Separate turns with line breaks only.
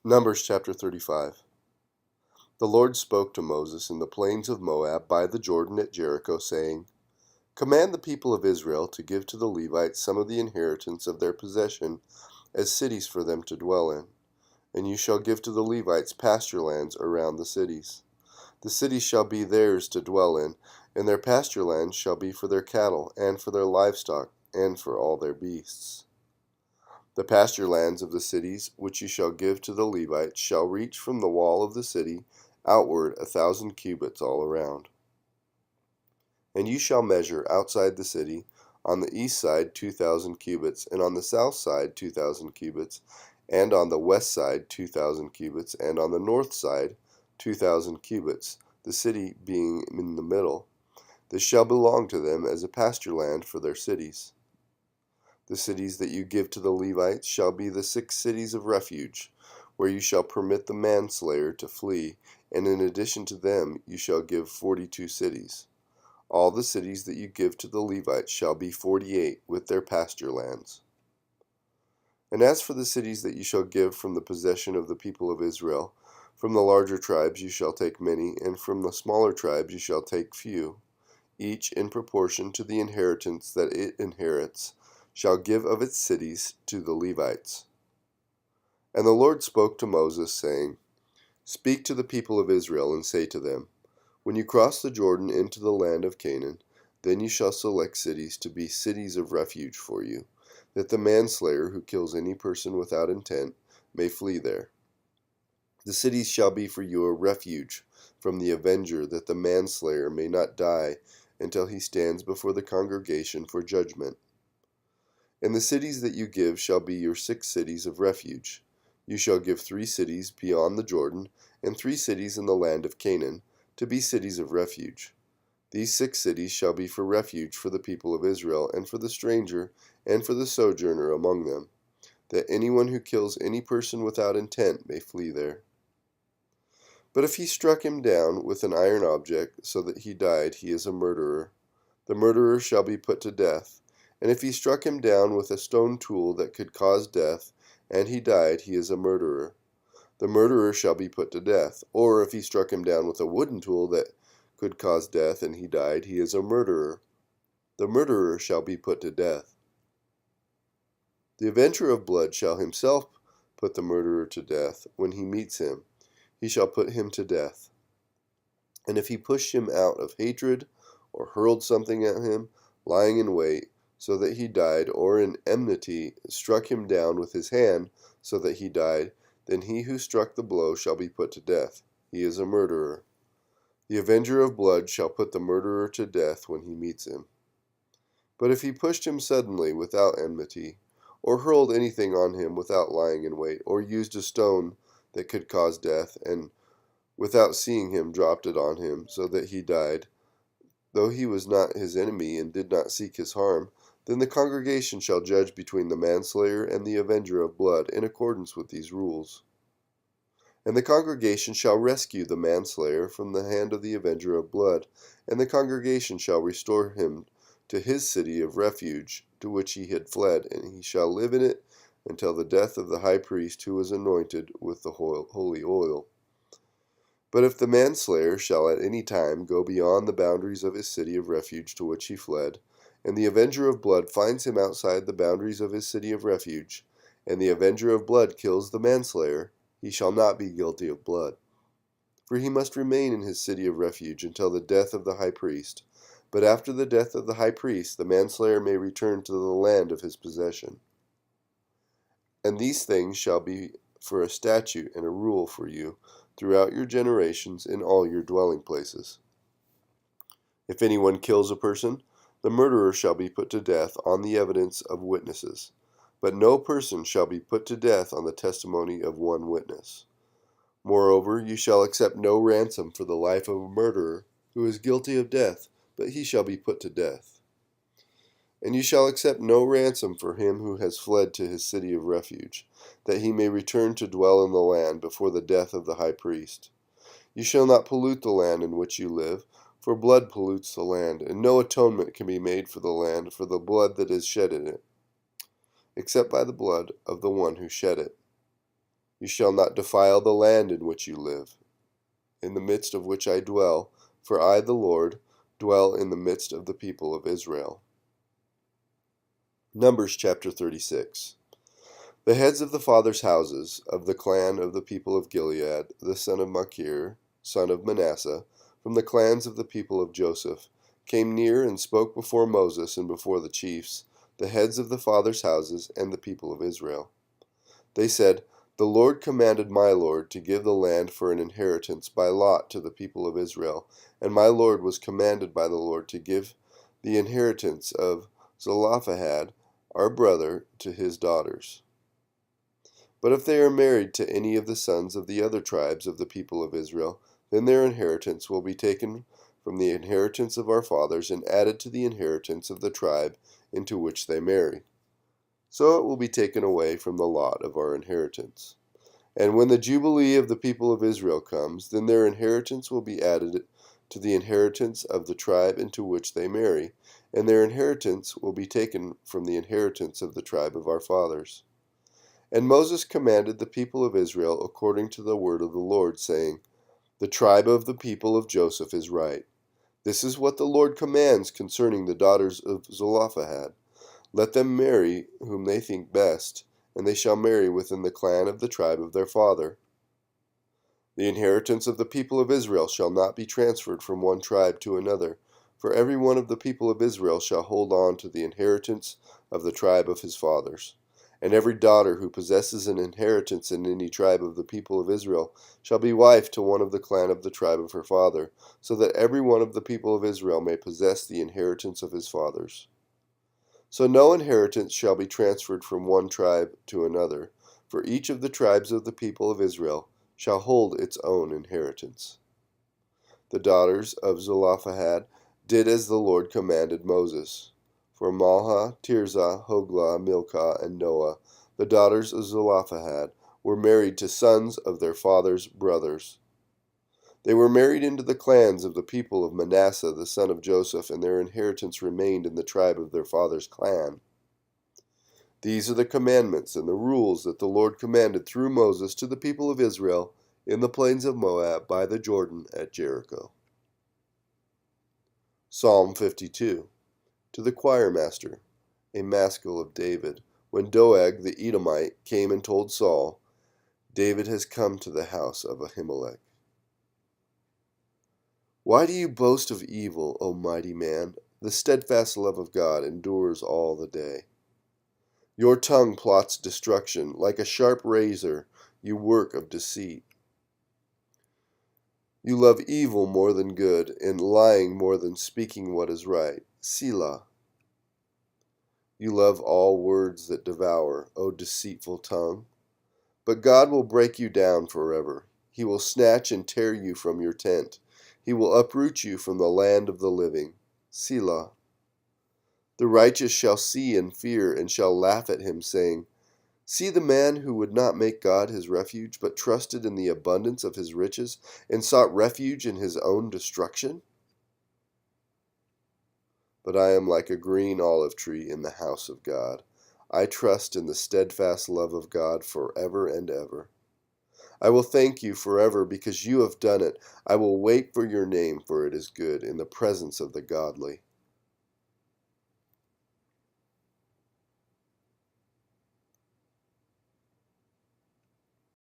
Numbers chapter 35. The Lord spoke to Moses in the plains of Moab by the Jordan at Jericho, saying, Command the people of Israel to give to the Levites some of the inheritance of their possession as cities for them to dwell in. And you shall give to the Levites pasture lands around the cities. The cities shall be theirs to dwell in, and their pasture lands shall be for their cattle, and for their livestock, and for all their beasts. The pasture lands of the cities which you shall give to the Levites shall reach from the wall of the city outward 1,000 cubits all around. And you shall measure outside the city, on the east side 2,000 cubits, and on the south side 2,000 cubits, and on the west side 2,000 cubits, and on the north side 2,000 cubits, the city being in the middle. This shall belong to them as a pasture land for their cities. The cities that you give to the Levites shall be the 6 cities of refuge, where you shall permit the manslayer to flee, and in addition to them you shall give 42 cities. All the cities that you give to the Levites shall be 48, with their pasture lands. And as for the cities that you shall give from the possession of the people of Israel, from the larger tribes you shall take many, and from the smaller tribes you shall take few, each in proportion to the inheritance that it inherits, shall give of its cities to the Levites. And the Lord spoke to Moses, saying, Speak to the people of Israel, and say to them, When you cross the Jordan into the land of Canaan, then you shall select cities to be cities of refuge for you, that the manslayer who kills any person without intent may flee there. The cities shall be for you a refuge from the avenger, that the manslayer may not die until he stands before the congregation for judgment. And the cities that you give shall be your 6 cities of refuge. You shall give 3 cities beyond the Jordan, and 3 cities in the land of Canaan, to be cities of refuge. These 6 cities shall be for refuge for the people of Israel, and for the stranger, and for the sojourner among them, that anyone who kills any person without intent may flee there. But if he struck him down with an iron object, so that he died, he is a murderer. The murderer shall be put to death. And if he struck him down with a stone tool that could cause death, and he died, he is a murderer. The murderer shall be put to death. Or if he struck him down with a wooden tool that could cause death, and he died, he is a murderer. The murderer shall be put to death. The avenger of blood shall himself put the murderer to death. When he meets him, he shall put him to death. And if he pushed him out of hatred, or hurled something at him, lying in wait, so that he died, or in enmity struck him down with his hand, so that he died, then he who struck the blow shall be put to death. He is a murderer. The avenger of blood shall put the murderer to death when he meets him. But if he pushed him suddenly without enmity, or hurled anything on him without lying in wait, or used a stone that could cause death, and without seeing him dropped it on him, so that he died, though he was not his enemy and did not seek his harm, then the congregation shall judge between the manslayer and the avenger of blood in accordance with these rules. And the congregation shall rescue the manslayer from the hand of the avenger of blood, and the congregation shall restore him to his city of refuge to which he had fled, and he shall live in it until the death of the high priest who was anointed with the holy oil. But if the manslayer shall at any time go beyond the boundaries of his city of refuge to which he fled, and the avenger of blood finds him outside the boundaries of his city of refuge, and the avenger of blood kills the manslayer, he shall not be guilty of blood. For he must remain in his city of refuge until the death of the high priest. But after the death of the high priest, the manslayer may return to the land of his possession. And these things shall be for a statute and a rule for you throughout your generations in all your dwelling places. If anyone kills a person, the murderer shall be put to death on the evidence of witnesses. But no person shall be put to death on the testimony of one witness. Moreover, you shall accept no ransom for the life of a murderer who is guilty of death, but he shall be put to death. And you shall accept no ransom for him who has fled to his city of refuge, that he may return to dwell in the land before the death of the high priest. You shall not pollute the land in which you live, for blood pollutes the land, and no atonement can be made for the land for the blood that is shed in it, except by the blood of the one who shed it. You shall not defile the land in which you live, in the midst of which I dwell, for I, the Lord, dwell in the midst of the people of Israel. Numbers chapter 36. The heads of the fathers' houses of the clan of the people of Gilead, the son of Machir, son of Manasseh, from the clans of the people of Joseph, came near and spoke before Moses and before the chiefs, the heads of the fathers' houses, and the people of Israel. They said, The Lord commanded my Lord to give the land for an inheritance by lot to the people of Israel, and my Lord was commanded by the Lord to give the inheritance of Zelophehad, our brother, to his daughters. But if they are married to any of the sons of the other tribes of the people of Israel, then their inheritance will be taken from the inheritance of our fathers and added to the inheritance of the tribe into which they marry. So it will be taken away from the lot of our inheritance. And when the Jubilee of the people of Israel comes, then their inheritance will be added to the inheritance of the tribe into which they marry, and their inheritance will be taken from the inheritance of the tribe of our fathers. And Moses commanded the people of Israel according to the word of the Lord, saying, The tribe of the people of Joseph is right. This is what the Lord commands concerning the daughters of Zelophehad. Let them marry whom they think best, and they shall marry within the clan of the tribe of their father. The inheritance of the people of Israel shall not be transferred from one tribe to another, for every one of the people of Israel shall hold on to the inheritance of the tribe of his fathers. And every daughter who possesses an inheritance in any tribe of the people of Israel shall be wife to one of the clan of the tribe of her father, so that every one of the people of Israel may possess the inheritance of his fathers. So no inheritance shall be transferred from one tribe to another, for each of the tribes of the people of Israel shall hold its own inheritance. The daughters of Zelophehad did as the Lord commanded Moses. For Malha, Tirzah, Hoglah, Milcah, and Noah, the daughters of Zelophehad, were married to sons of their father's brothers. They were married into the clans of the people of Manasseh the son of Joseph, and their inheritance remained in the tribe of their father's clan. These are the commandments and the rules that the Lord commanded through Moses to the people of Israel in the plains of Moab by the Jordan at Jericho. Psalm 52. To the choirmaster, a maskil of David. When Doeg the Edomite came and told Saul, David has come to the house of Ahimelech. Why do you boast of evil, O mighty man? The steadfast love of God endures all the day. Your tongue plots destruction. Like a sharp razor, you work of deceit. You love evil more than good, and lying more than speaking what is right. Selah. You love all words that devour, O deceitful tongue. But God will break you down forever. He will snatch and tear you from your tent. He will uproot you from the land of the living. Selah. The righteous shall see and fear, and shall laugh at him, saying, See the man who would not make God his refuge, but trusted in the abundance of his riches, and sought refuge in his own destruction? But I am like a green olive tree in the house of God. I trust in the steadfast love of God forever and ever. I will thank you forever because you have done it. I will wait for your name, for it is good in the presence of the godly.